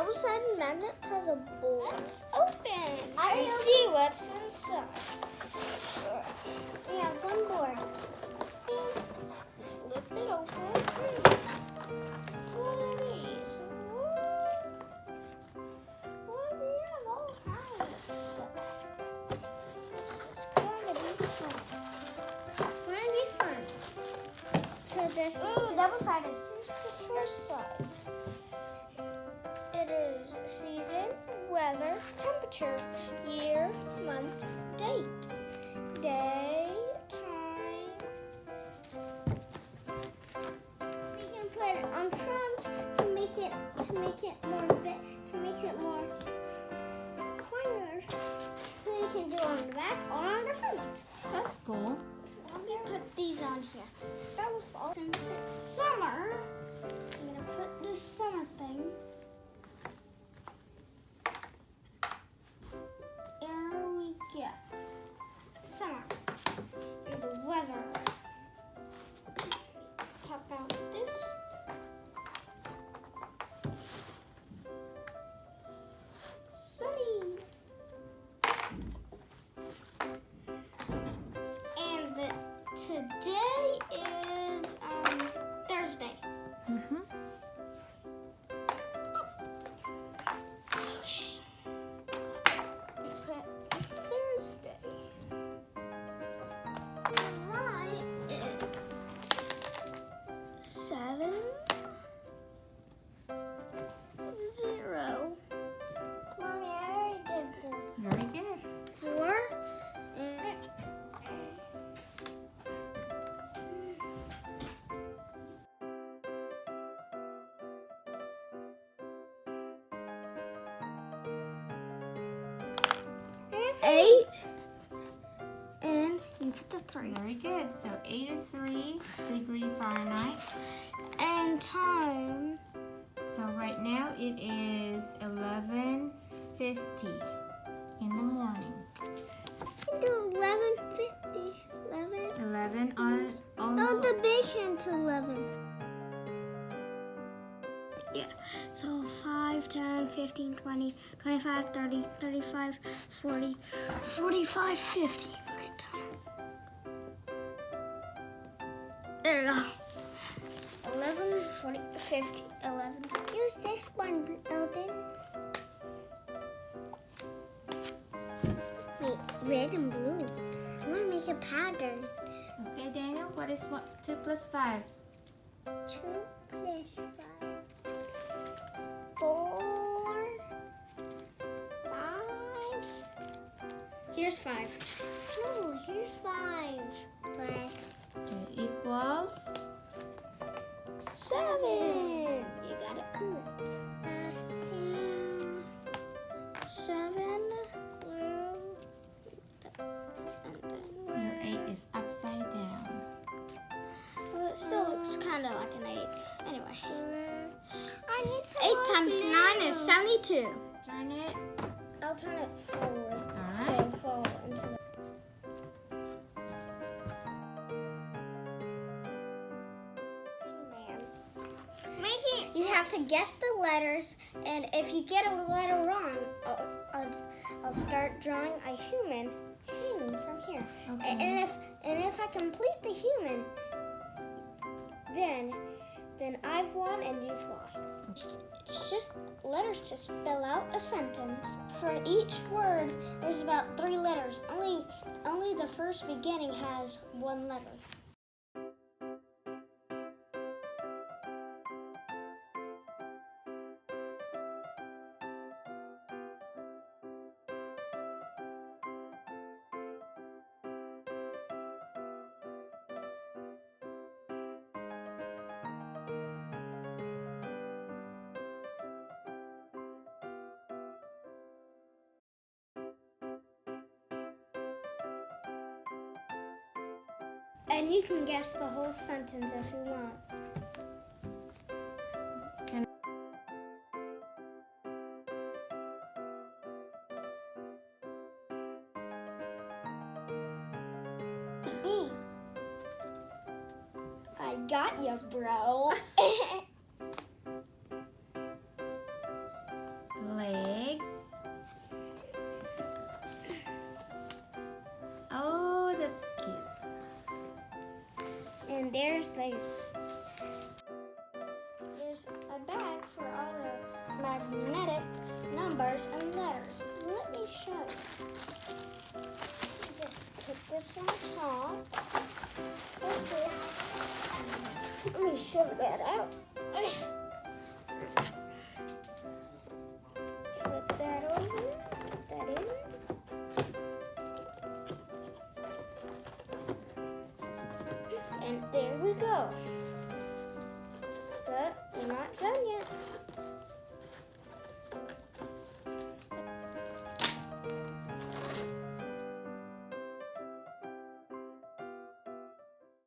double-sided magnet puzzle board. It's open. I can see what's inside. We have one board. Flip it open. What are these? What? We have all kinds of stuff. It's gonna be fun. Gonna be fun. So this. Ooh, double-sided. Here's the first side. It is season, weather, temperature, year, month, date, day, time. We can put it on front to make it more corner. So you can do it on the back or on the front. That's cool. So let me put these on here. Start with fall. Since it's summer, I'm gonna put this summer thing. Summer and the weather. Pop out this. Sunny. And today is Thursday. Okay. Put Thursday. Seven, 0. Mommy, I already did this. Very good. 4. 8. And you put the 3. Very good. So 83 degrees Fahrenheit. And time. So right now it is 11:50 in the morning. I can do 11:50. 11 on Oh, the big hand to 11. Yeah. So 5, 10, 15, 20, 25, 30, 35, 40, 45, 50. Okay, done. There you go. 11, 40, 50, 11. Use this one, Eldon. Wait, red and blue. I want to make a pattern. Okay, Daniel, what is 2 plus 5? 2 plus 5. 4, 5. Here's 5. No, here's 5. Plus Okay, equals 7. You got it correct. 7 blue. And then your 8 is upside down. well, it still looks kind of like an 8. Anyway. I need some 8 more times blue. 9 is 72. Turn it. I'll turn it forward. All So right. it'll fall into the... You have to guess the letters, and if you get a letter wrong, I'll start drawing a human hanging from here. Okay. And if I complete the human, then I've won and you've lost. It's just letters to spell out a sentence. For each word, there's about 3 letters. Only the first beginning has 1 letter. And you can guess the whole sentence if you want. B. I got you, bro. And there's a bag for all the magnetic numbers and letters. Let me show you. Just put this on top. Okay. Let me show that out. Flip that over. Put that in. And there we go. But we're not done yet.